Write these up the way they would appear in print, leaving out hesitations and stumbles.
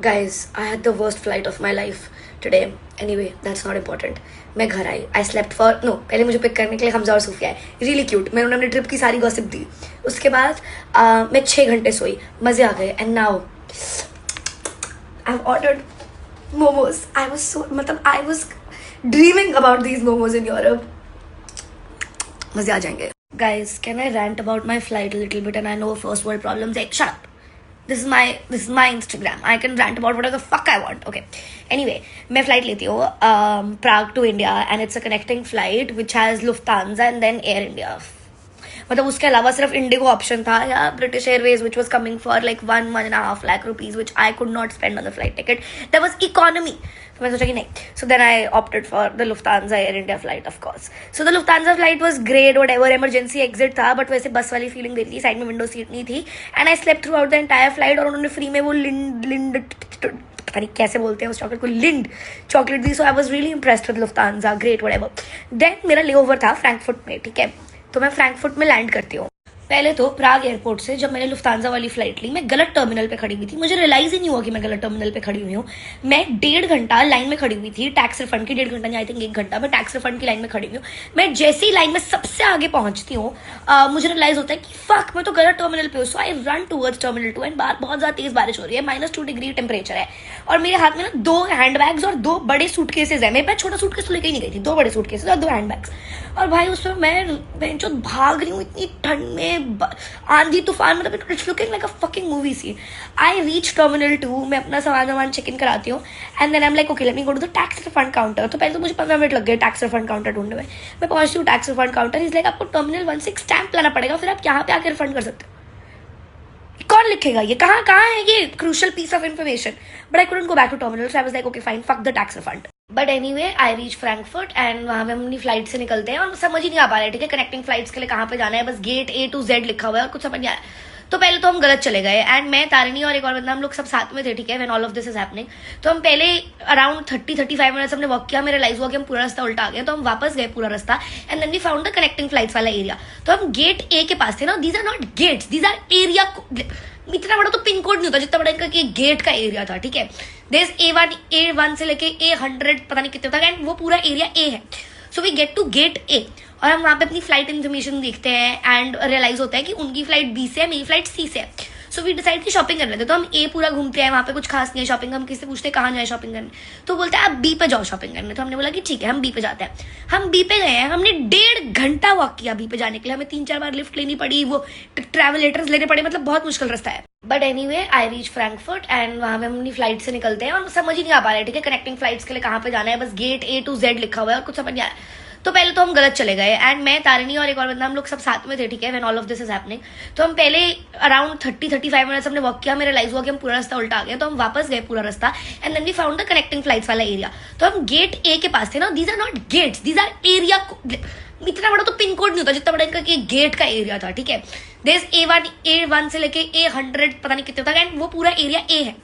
Guys, I had the worst flight of my life today. Anyway, that's not important. मैं घर आई. I slept for no. पहले मुझे pick करने के लिए हमजा और सूफिया आए. Really cute. मैंने उन्हें ट्रिप की सारी गॉसिप दी. उसके बाद मैं 6 घंटे सोई. मजे आ गए. And now I've ordered momos. I was dreaming about these momos in Europe. मजे आ जाएंगे. Guys, can I rant about my flight a little bit? And I know first world problems. Like, shut up. This is my Instagram. I can rant about whatever the fuck I want. Okay. Anyway, मैं flight लेती हूँ Prague to India and it's a connecting flight which has Lufthansa and then Air India. मतलब उसके अलावा सिर्फ Indigo option था या British Airways which was coming for like 1.5 lakh rupees which I could not spend on the flight ticket. That was economy. तो मैं सोचा कि नहीं. So then I opted for the Lufthansa Air India flight of course. So the Lufthansa flight was great, whatever, emergency exit था but वैसे बस वाली feeling दे रही थी. साइड में विंडो सीट नहीं थी and I slept throughout the entire flight. और उन्होंने फ्री में वो लिंड पता नहीं कैसे बोलते हैं उस चॉकलेट को, लिंड चॉकलेट दी. So I was really impressed with Lufthansa. Great whatever. Then मेरा लेओवर था फ्रैंकफर्ट में. ठीक है, तो मैं फ्रैंकफर्ट में लैंड करती हूँ. पहले तो प्राग एयरपोर्ट से जब मैंने लुफ्तांसा वाली फ्लाइट ली, मैं गलत टर्मिनल पे खड़ी हुई थी. मुझे रियलाइज ही नहीं हुआ कि मैं गलत टर्मिनल पे खड़ी हुई हूँ. मैं 1.5 घंटा लाइन में खड़ी हुई थी टैक्स रिफंड की. 1.5 घंटा नहीं, आई थिंक 1 घंटा मैं टैक्स रिफंड की लाइन में खड़ी हुई हूँ. मैं जैसे ही लाइन में सबसे आगे पहुंचती हूँ मुझे रियलाइज होता है कि फक, मैं तो गलत टर्मिनल पे हूँ. So I run towards terminal 2 and बाहर बहुत ज्यादा तेज बारिश हो रही है. -2 डिग्री टेम्परेचर है और मेरे हाथ में ना 2 हैंडबैग्स और 2 बड़े सूटकेसेस है. मेरे पास छोटा सूटकेस तो लेके ही नहीं गई थी. 2 बड़े सूटकेसेस और 2 हैंडबैग्स. और भाई उसमें मैं जो भाग रही हूँ इतनी ठंड में, आंधी तूफान, मतलब it's looking like a fucking movie सी. I reach terminal 2. मैं अपना सामान चेक इन कराती हूँ and then I am like okay let me go to the tax refund counter. तो पहले तो मुझे 15 मिनट लग गए टैक्स रिफंड काउंटर ढूंढने में. मैं पहुंचती हूँ tax refund counter. Is like आपको टर्मिनल 1 से स्टैंप लाना पड़ेगा, फिर आप यहाँ पे आके रिफंड कर सकते हो. कौन लिखेगा ये, कहाँ है ये crucial piece of information. But I couldn't go back to terminal. So I was like okay fine, fuck the tax refund. But anyway I reach Frankfurt and वहां पे हम अपनी फ्लाइट से निकलते हैं और समझ ही नहीं आ पा रहा है. ठीक है, कनेक्टिंग फ्लाइट्स के लिए कहाँ पे जाना है, बस गेट A to Z लिखा हुआ है और कुछ समझ नहीं आ रहा है. तो पहले तो हम गलत चले गए एंड मैं, तारिणी और एक और बंदा, हम लोग सब साथ में थे. ठीक है, when all of this is happening. तो हम पहले अराउंड 30-35 मिनट्स हमने वॉक किया. मेरा रियलाइज हुआ कि हम पूरा रास्ता उल्टा आ गए. तो हम वापस गए पूरा रास्ता and then we found the connecting flights वाला एरिया. तो हम गेट A के पास थे ना. These are not gates, these are area. इतना बड़ा तो पिन कोड नहीं होता जितना बड़ा इनका कि गेट का एरिया था. ठीक है, देयर इज A1 से लेके A100 पता नहीं कितने तक एंड वो पूरा एरिया A है. So we get to gate A और हम वहाँ पे अपनी फ्लाइट इन्फॉर्मेशन देखते हैं एंड रियलाइज होता है कि उनकी फ्लाइट B से है, मेरी फ्लाइट C से है. सो वी डिसाइड की शॉपिंग कर लेते. तो हम A पूरा घूमते हैं, वहाँ पे कुछ खास नहीं है शॉपिंग. हम किसी से पूछते हैं कहाँ जाए शॉपिंग करने, तो बोलते हैं आप B पे जाओ शॉपिंग करने. तो हमने बोला कि ठीक है हम B पे जाते हैं. हम B पे गए हैं. हमने 1.5 घंटा वॉक किया B पे जाने के लिए. हमें 3-4 बार लिफ्ट लेनी पड़ी, वो ट्रैवल लेटर्स लेने पड़े, मतलब बहुत मुश्किल रास्ता है. But anyway I reach Frankfurt and वहाँ पे हम अपनी फ्लाइट से निकलते हैं और समझ ही नहीं आ पा रहा है. ठीक है, कनेक्टिंग फ्लाइट्स के लिए कहाँ पे जाना है, बस गेट A to Z लिखा हुआ है और कुछ समझ नहीं आ रहा है. तो पहले तो हम गलत चले गए एंड मैं, तारिणी और एक और बंदा, हम लोग सब साथ में थे. ठीक है, when all of this is happening. तो हम पहले अराउंड 30-35 मिनट्स हमने वॉक किया. मेरा रियलाइज हुआ कि हम पूरा रास्ता उल्टा आ गए. तो हम वापस गए पूरा रास्ता and then we found the connecting flights वाला एरिया. तो हम गेट A के पास थे ना. These are not gates, these are area. इतना बड़ा तो पिन कोड नहीं होता जितना बड़ा इनका कि गेट का एरिया था. ठीक है, देयर इज A1 से लेके A100 पता नहीं कितने तक एंड वो पूरा एरिया A है.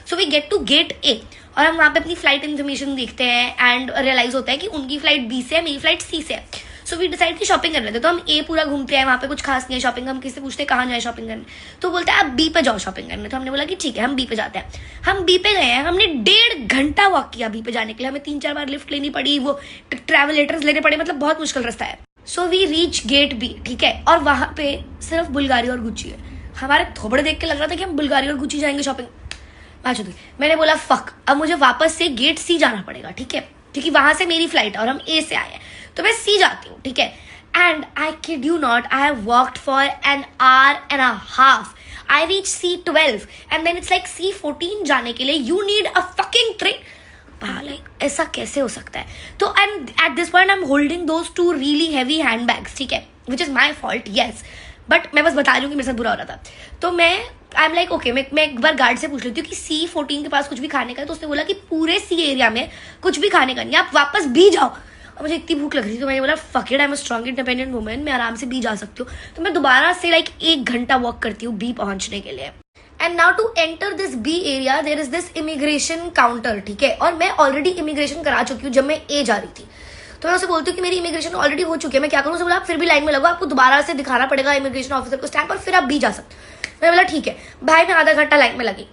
So we get to gate A और हम वहाँ पे अपनी फ्लाइट इन्फॉर्मेशन देखते हैं एंड रियलाइज होता है कि उनकी फ्लाइट B से है, मेरी फ्लाइट C से है. सो वी डिसाइड की शॉपिंग कर लेते. तो हम A पूरा घूमते हैं, वहाँ पे कुछ खास नहीं है शॉपिंग. हम किसी से पूछते हैं कहाँ जाए शॉपिंग करने, तो बोलते हैं आप B पे जाओ शॉपिंग करने. तो हमने बोला कि ठीक है हम B पे जाते हैं. हम B पे गए हैं. हमने 1.5 घंटा वॉक किया B पे जाने के लिए. हमें 3-4 बार लिफ्ट लेनी पड़ी, वो ट्रैवल लेटर्स लेने पड़े, मतलब बहुत मुश्किल रास्ता है. So we reach gate B. ठीक है, और वहाँ पे सिर्फ बुल्गारी और गुच्ची है. हमारे थोबड़े देख के लग रहा था कि हम बुल्गारी और गुच्ची जाएंगे शॉपिंग. अच्छा, मैंने बोला फक, अब मुझे वापस से गेट C जाना पड़ेगा. ठीक है, क्योंकि वहां से मेरी फ्लाइट है और हम A से आए हैं. तो मैं C जाती हूँ. ठीक है, and I kid you not, I have walked for an hour and a half. I reach C12 and then it's like C14 जाने के लिए you need a fucking train. Like ऐसा कैसे हो सकता है. तो and at this point I am holding those 2 really heavy handbags. ठीक है, which is my fault, yes, but मैं बस बता रही हूँ कि मेरे साथ बुरा हो रहा था. तो मैं आई एम लाइक ओके, मैं एक बार गार्ड से पूछ लेती हूँ कि C14 के पास कुछ भी खाने का है. तो उसने बोला कि पूरे C एरिया में कुछ भी खाने का नहीं है, आप वापस B जाओ. और मुझे इतनी भूख लग रही थी तो मैंने बोला fuck it, I am a strong independent woman, मैं आराम से B जा सकती हूँ. तो मैं दोबारा से लाइक 1 घंटा वॉक करती हूँ B पहुंचने के लिए. And now to enter this B area there is this immigration counter. ठीक है, और मैं ऑलरेडी इमिग्रेशन करा चुकी हूँ जब मैं A जा रही थी. तो मैं उसे बोलती हूँ कि मेरी इमिग्रेशन ऑलरेडी हो चुकी है, मैं क्या करूँ. उसे बोला आप फिर भी लाइन में लगो, आपको दोबारा से दिखाना पड़ेगा इमिग्रेशन ऑफिसर को स्टैंप और फिर आप B जा सकते. मैंने बोला ठीक है. भाई मैं आधा घंटा लाइन में लगी.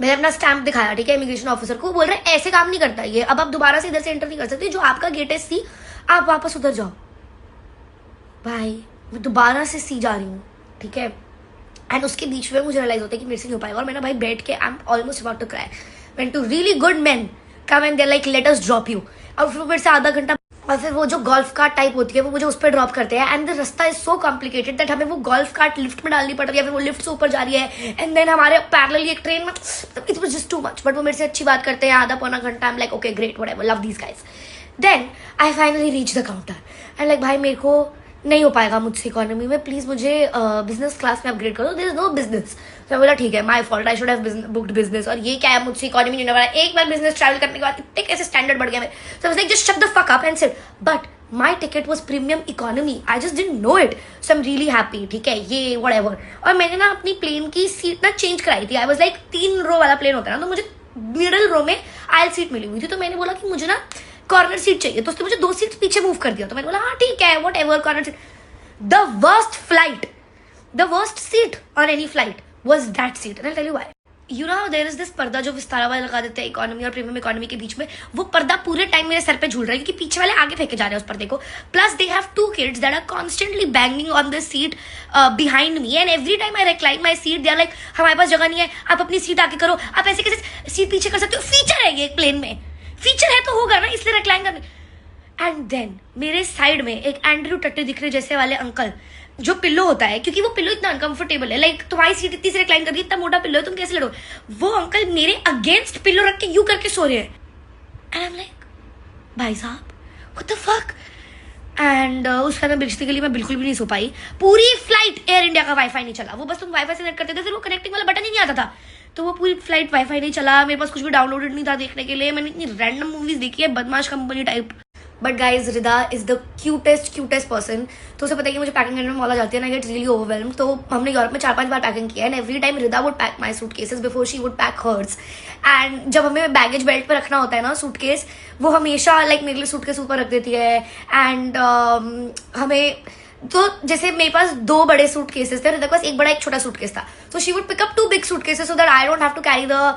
मैंने अपना स्टैंप दिखाया, ठीक है, इमिग्रेशन ऑफिसर को, बोल रहे हैं ऐसे काम नहीं करता ये, अब आप दोबारा से इधर से एंटर नहीं कर सकते, जो आपका गेट है सी, आप वापस उधर जाओ। भाई मैं दोबारा से सी जा रही हूँ, ठीक है, एंड उसके बीच में मुझे रियलाइज होता है कि मेरे से नहीं हो पाएगा, और मैंने भाई बैठ के I am almost about to cry when two really good men come and they like let us drop you, और फिर मेरे से आधा घंटा, और फिर वो जो गोल्फ कार्ट टाइप होती है वो मुझे उस पर ड्रॉप करते हैं, एंड द रास्ता इज सो कॉम्प्लिकेटेड दैट हमें वो गोल्फ कार्ट लिफ्ट में डालनी पड़ रही है, फिर वो लिफ्ट से ऊपर जा रही है, एंड देन हमारे पैरेलली एक ट्रेन में, it was just too much, but वो मेरे से अच्छी बात करते हैं, आधा पौना घंटा, I am like okay great whatever, love these guys. Then I finally reach the counter and like भाई मेरे को नहीं हो पाएगा मुझसे इकोनॉमी में, प्लीज मुझे बिजनेस क्लास में अपग्रेड करो, देयर इज नो बिजनेस। तो मैं बोला ठीक है, my fault, I should have booked business, और ये क्या है, मुझसे इकोनॉमी नहीं होने वाला। एक बार बिजनेस ट्रैवल करने के बाद इतने कैसे स्टैंडर्ड बढ़ गया मेरे, so I was like just shut the fuck up and sit, but my ticket was premium economy, I just didn't know it, so I am really happy, ठीक है, ये व्हाटएवर। और मैंने ना अपनी प्लेन की सीट ना चेंज कराई थी, आई वाज लाइक 3 रो वाला प्लेन होता है ना, तो मुझे मिडल रो में आयल सीट मिली हुई थी, तो मैंने बोला कि मुझे ना कॉर्नर सीट चाहिए, तो उसने मुझे 2 सीट पीछे मूव कर दिया, तो मैंने बोला हाँ ठीक है whatever corner seat. The worst seat on any flight was that seat, and I'll tell you why. You know how there is this पर्दा जो विस्तारा वाले लगा देते हैं इकोनॉमी और प्रीमियम इकोनॉमी के बीच में, वो पर्दा पूरे टाइम मेरे सर पे झूल रहा है क्योंकि पीछे वाले आगे फेंके जा रहे हैं उस पर्दे को, plus they have 2 kids that are constantly banging on the seat behind me, and every time I recline my seat they are like हमारे पास जगह नहीं है, आप अपनी सीट आगे करो, आप ऐसे कैसे सीट पीछे कर सकते हो, फीचर है ये एक प्लेन में, फीचर है तो होगा ना, इसलिए रिक्लाइन करने। एंड देन मेरे साइड में एक एंड्रयू टट्टी दिख रहे जैसे वाले अंकल, जो पिल्लो होता है, क्योंकि वो पिल्लो इतना अनकंफर्टेबल है, लाइक तुम्हारी सीट इतनी से रिक्लाइन कर रही है, इतना मोटा पिल्लो है, तुम कैसे लड़ो, वो अंकल मेरे अगेंस्ट पिल्लो रख के यू करके सो रहे हैं, एंड आई एम लाइक भाई साहब व्हाट द फक। एंड उसका मैं बेइज्जती के लिए मैं बिल्कुल भी नहीं सो पाई, पूरी फ्लाइट एयर इंडिया का वाईफाई नहीं चला, वो बस तुम वाईफाई से कनेक्ट करते थे, फिर वो कनेक्टिंग वाला बटन ही नहीं आता था, तो वो पूरी फ्लाइट वाईफाई नहीं चला, मेरे पास कुछ भी डाउनलोडेड नहीं था देखने के लिए, मैंने इतनी रैंडम मूवीज देखी है Badmaash Company type. But guys Rida is the cutest person, तो उसे पता है कि मुझे पैकिंग करने में मौला जाती है, ना गेट रियली ओवरवेल्म्ड, तो हमने यूरोप में 4-5 बार पैकिंग किया है, and every time Rida would pack my suitcases before she would pack hers, and जब हमें बैगेज बेल्ट पे रखना होता है ना सूटकेस, वो हमेशा लाइक मेरे लिए सूटकेस ऊपर रख देती है, एंड हमें तो जैसे मेरे पास 2 बड़े सूट केसेस थे, रिदा के पास एक बड़ा एक छोटा सूटकेस था, so she would pick up 2 big suitcases so that I don't have to carry the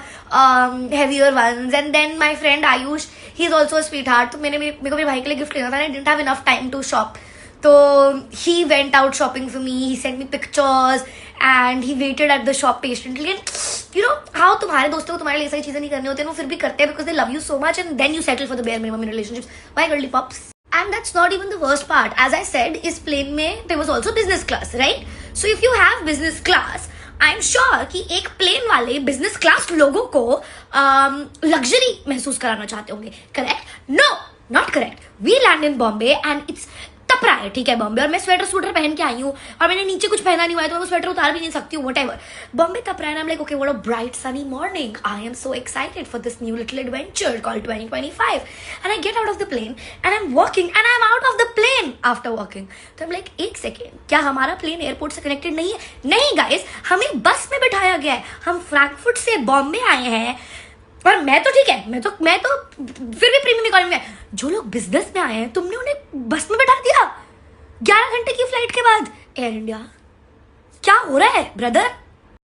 heavier ones, and then my friend Ayush, he is also a sweetheart, तो मेरे को मेरे भाई के लिए गिफ्ट लेना था, I didn't have enough time to shop, तो he went out shopping for me, he sent me pictures and he waited at the shop patiently, and you know how तुम्हारे दोस्तों को तुम्हारे लिए सारी चीजें नहीं करनी होती हैं, वो फिर भी करते हैं because they love you so much, and then you settle for the bare minimum in relationships. Why girly pops? And that's not even the worst part. As I said, इस plane में there was also business class, right? So if you have business class, I'm sure कि एक plane वाले business class लोगों को luxury महसूस कराना चाहते होंगे, correct? No, not correct. We land in Bombay and it's तप रहा है, ठीक है, बॉम्बे, और मैं स्वेटर पहन के आई हूँ, और मैंने नीचे कुछ पहना नहीं हुआ है, तो मैं वो स्वेटर उतार भी नहीं सकती हूँ, व्हाटएवर। बॉम्बे तप रहा है, I am like okay what a bright sunny morning, I am so excited for this new little adventure called 2025, and I get out of the plane and I am walking and I am out of the plane after walking, तो I am like एक second, क्या हमारा plane airport से connected नहीं है? नहीं guys, हमें बस में बिठाया गया है, हम फ्रैंकफर्ट से बॉम्बे आए हैं, और मैं तो ठीक है, मैं तो फिर भी प्रीमियम इकोनॉमी में, जो लोग बिजनेस में आए हैं तुमने उन्हें बस में बैठा दिया 11 घंटे की फ्लाइट के बाद। एयर इंडिया क्या हो रहा है ब्रदर?